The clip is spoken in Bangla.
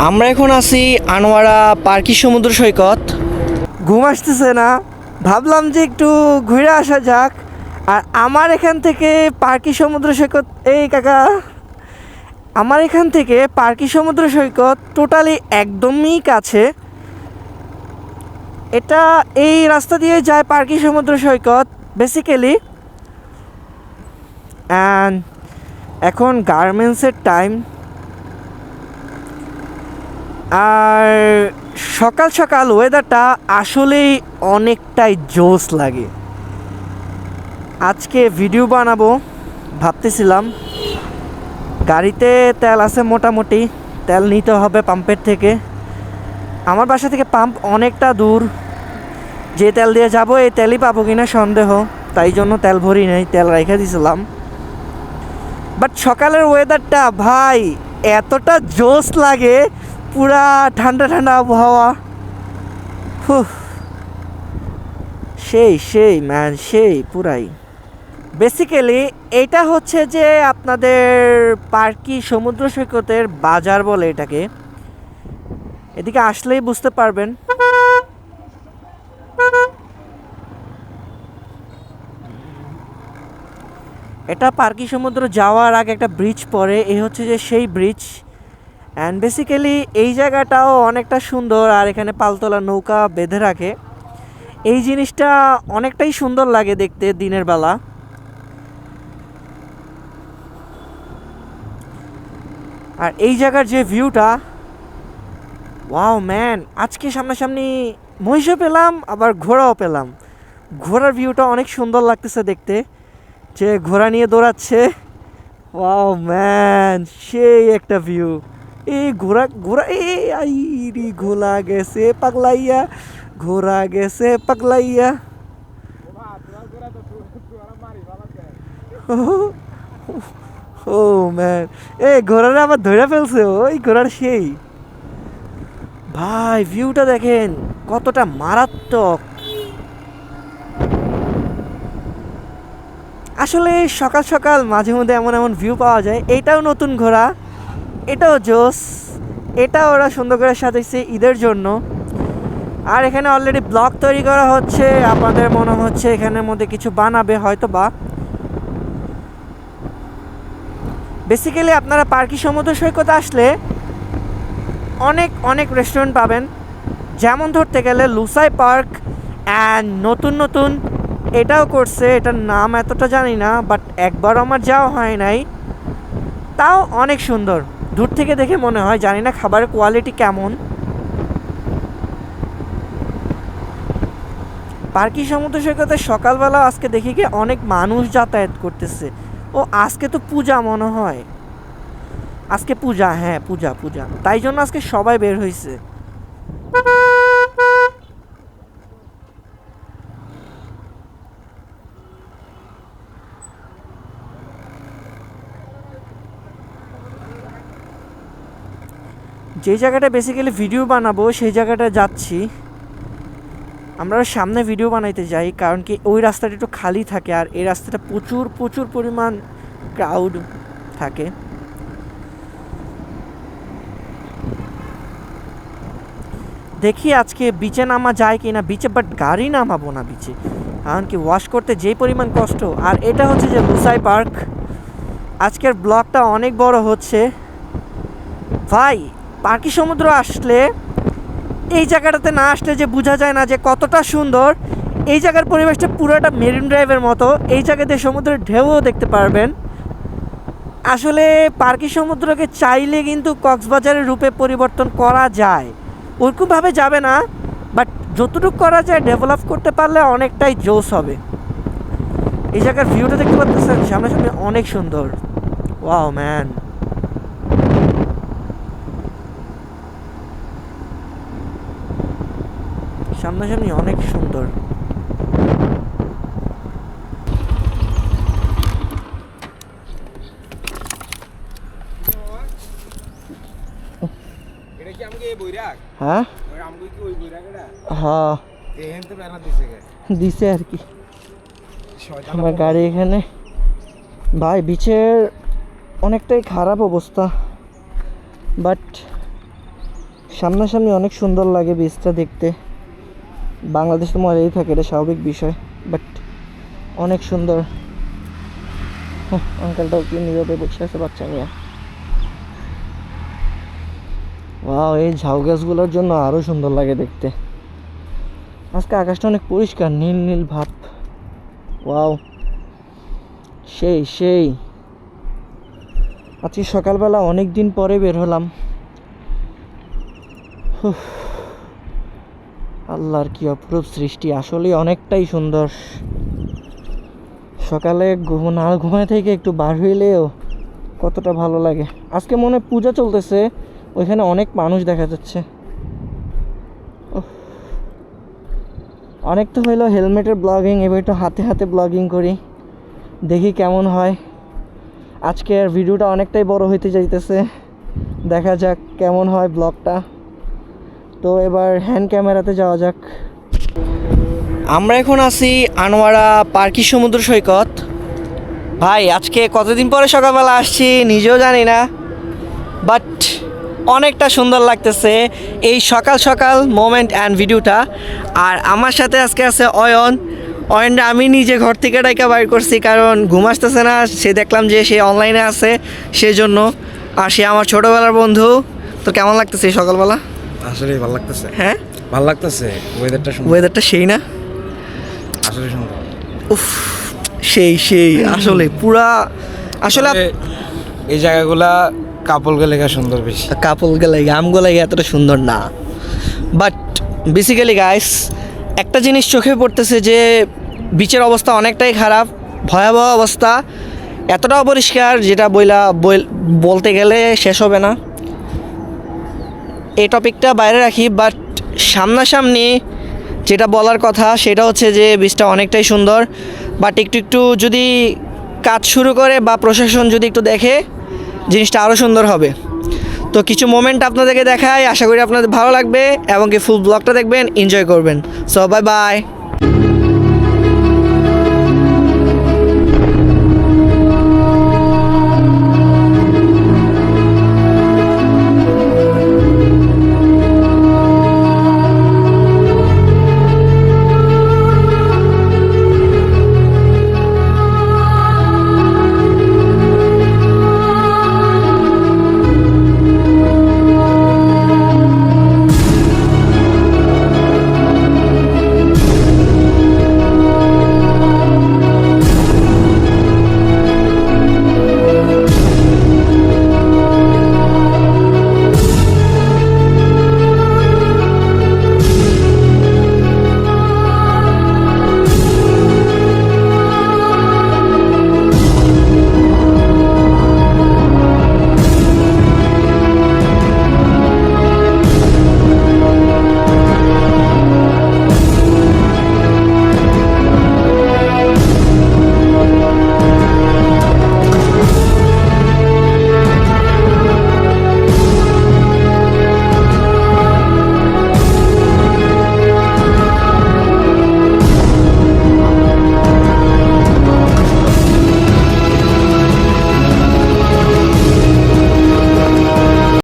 আমরা এখন আছি আনোয়ারা পার্কি সমুদ্র সৈকত। ঘুম আসতেছে না, ভাবলাম যে একটু ঘুরে আসা যাক। আর আমার এখান থেকে পার্কি সমুদ্র সৈকত, এই কাকা, আমার এখান থেকে পার্কি সমুদ্র সৈকত টোটালি একদমই কাছে। এটা এই রাস্তা দিয়ে যায় পার্কি সমুদ্র সৈকত বেসিক্যালি। অ্যান্ড এখন গার্মেন্টসের টাইম, আর সকাল সকাল ওয়েদারটা আসলেই অনেকটাই জোস লাগে। আজকে ভিডিও বানাবো ভাবতেছিলাম, গাড়িতে তেল আছে মোটামুটি, তেল নিতে হবে পাম্পের থেকে। আমার বাসা থেকে পাম্প অনেকটা দূর, যে তেল দিয়ে যাব এই তেলই পাবো কিনা সন্দেহ, তাই জন্য তেল ভরি নেই, তেল রেখে দিয়েছিলাম। বাট সকালের ওয়েদারটা ভাই এতটা জোস লাগে, পুরা ঠান্ডা ঠান্ডা আবহাওয়া। সেই সেই ম্যান, সেই পুরাই। বেসিক্যালি এটা হচ্ছে যে আপনাদের পার্কি সমুদ্র সৈকতের বাজার বলে এটাকে, এদিকে আসলেই বুঝতে পারবেন। এটা পার্কি সমুদ্র যাওয়ার আগে একটা ব্রিজ পড়ে, এই হচ্ছে যে সেই ব্রিজ। অ্যান্ড বেসিক্যালি এই জায়গাটাও অনেকটা সুন্দর, আর এখানে পালতোলা নৌকা বেঁধে রাখে। এই জিনিসটা অনেকটাই সুন্দর লাগে দেখতে দিনের বেলা। আর এই জায়গার যে ভিউটা, ওয়াও ম্যান, আজকে সামনাসামনি মহিষও পেলাম আবার ঘোড়াও পেলাম। ঘোড়ার ভিউটা অনেক সুন্দর লাগতেছে দেখতে, যে ঘোড়া নিয়ে দৌড়াচ্ছে। ওয়াও ম্যান, সেই একটা ভিউ। এই ঘোড়া ঘোড়া এই আইরি ঘোলা গেছে পাগলাইয়া, ঘোড়া গেছে পাগলাইয়া। ও ম্যান, এই ঘোড়াটা আবার ধরে ফেলছে, ওই ঘোড়ার সেই। ভাই ভিউটা দেখেন কতটা মারাত্মক। আসলে সকাল সকাল মাঝে মধ্যে এমন এমন ভিউ পাওয়া যায়। এটাও নতুন ঘোড়া, এটাও জোস, এটা ওরা সুন্দর করে সাজাইছে ঈদের জন্য। আর এখানে অলরেডি ব্লক তৈরি করা হচ্ছে, আপনাদের মনে হচ্ছে এখানের মধ্যে কিছু বানাবে হয়তো বা। বেসিক্যালি আপনারা পার্কি সমুদ্র সৈকত আসলে অনেক অনেক রেস্টুরেন্ট পাবেন, যেমন ধরতে গেলে লুসাই পার্ক। অ্যান্ড নতুন নতুন এটাও করছে, এটার নাম এতটা জানি না, বাট একবারও আমার যাওয়া হয় নাই, তাও অনেক সুন্দর। দূর থেকে দেখে মনে হয়, জানি না খাবারের কোয়ালিটি কেমন। পার্কি সমুদ্র সৈকতে সকালবেলা আজকে দেখি কি অনেক মানুষ যাতায়াত করতেছে। ও আজকে তো পূজা মনে হয়, আজকে পূজা, হ্যাঁ পূজা পূজা, তাই জন্য আজকে সবাই বের হয়েছে। যে জায়গাটা বেসিক্যালি ভিডিও বানাবো সেই জায়গাটা যাচ্ছি। আমরা সামনে ভিডিও বানাইতে যাই, কারণ কি ওই রাস্তাটা একটু খালি থাকে, আর এই রাস্তাটা প্রচুর প্রচুর পরিমাণ ক্রাউড থাকে। দেখি আজকে বিচে নামা যায় কি না বিচে, বাট গাড়ি নামাবো না বিচে, কারণ কি ওয়াশ করতে যেই পরিমাণ কষ্ট। আর এটা হচ্ছে যে লুসাই পার্ক। আজকের ব্লগটা অনেক বড় হচ্ছে ভাই। পার্কি সমুদ্র আসলে, এই জায়গাটাতে না আসলে যে বোঝা যায় না যে কতটা সুন্দর। এই জায়গার পরিবেশটা পুরোটা মেরিন ড্রাইভের মতো, এই জায়গাতে সমুদ্রের ঢেউও দেখতে পারবেন। আসলে পার্কি সমুদ্রকে চাইলে কিন্তু কক্সবাজারের রূপে পরিবর্তন করা যায়, ওরকমভাবে যাবে না, বাট যতটুকু করা যায় ডেভেলপ করতে পারলে অনেকটাই জোস হবে। এই জায়গার ভিউটা দেখতে পাচ্ছেন সামনাসামনি, অনেক সুন্দর। ওয়াও ম্যান, সামনাসামনি অনেক সুন্দর। হ্যাঁ হ্যাঁ দিছে আর কি আমার গাড়ি এখানে। ভাই বিচের অনেকটাই খারাপ অবস্থা, বাট সামনাসামনি অনেক সুন্দর লাগে বীজটা দেখতে। বাংলাদেশ তো মজাই থাকে, এটা স্বাভাবিক বিষয়, বাট অনেক সুন্দর। আঙ্কেলটাও কি নীরবে বসে আছে বাচ্চা নিয়ে। ওয়াও, এই ঝাউ গাছগুলোর জন্য আরও সুন্দর লাগে দেখতে। আজকে আকাশটা অনেক পরিষ্কার, নীল নীল ভাব। ওয়াও, সেই সেই। আজকে সকালবেলা অনেক দিন পরে বের হলাম। আল্লাহর কি অপরূপ সৃষ্টি, আসলে অনেকটাই সুন্দর। সকালে না ঘুমায় থেকে একটু বার হইলেও কতটা ভালো লাগে। আজকে মনে হয় পূজা চলতেছে, ওইখানে অনেক মানুষ দেখা যাচ্ছে। অনেক তো হইলো হেলমেটের ব্লগিং, এবার একটু হাতে হাতে ব্লগিং করি, দেখি কেমন হয়। আজকের ভিডিওটা অনেকটাই বড় হইতে যাইতেছে, দেখা যাক কেমন হয় ব্লগটা। তো এবার হ্যান্ড ক্যামেরাতে যাওয়া যাক। আমরা এখন আছি আনোয়ারা পার্কি সমুদ্র সৈকত। ভাই আজকে কতদিন পরে সকালবেলা আসছি নিজেও জানি না, বাট অনেকটা সুন্দর লাগতেছে এই সকাল সকাল মোমেন্ট অ্যান্ড ভিডিওটা। আর আমার সাথে আজকে আছে অয়নটা আমি নিজে ঘর থেকে ডাইকা বাইর করছি, কারণ ঘুম আসতেছে না। সে দেখলাম যে সে অনলাইনে আছে, সেজন্য। আর সে আমার ছোটোবেলার বন্ধু। তো কেমন লাগতেছে এই সকালবেলা? আসলে ভালো লাগতেছে। হ্যাঁ, ভালো লাগতেছে, ওয়েদারটা সেই না? আসলে সুন্দর। উফ, সেই আসলে পুরা। আসলে এই জায়গাগুলা কাপলকে লেখা সুন্দর বেশি। কাপল গেলে আমগো লাগে এতটা সুন্দর না, বাট বেসিক্যালি গাইস একটা জিনিস চোখে পড়তেছে যে বিচের অবস্থা অনেকটাই খারাপ, ভয়াবহ অবস্থা। এতটা অপরিষ্কার যেটা বলতে গেলে শেষ হবে না। এই টপিকটা বাইরে রাখি, বাট সামনাসামনি যেটা বলার কথা সেটা হচ্ছে যে বীজটা অনেকটাই সুন্দর। বাট একটু যদি কাজ শুরু করে বা প্রশাসন যদি একটু দেখে, জিনিসটা আরও সুন্দর হবে। তো কিছু মোমেন্ট আপনাদেরকে দেখাই, আশা করি আপনাদের ভালো লাগবে এবং কি ফুল ব্লগটা দেখবেন, এনজয় করবেন। So bye bye.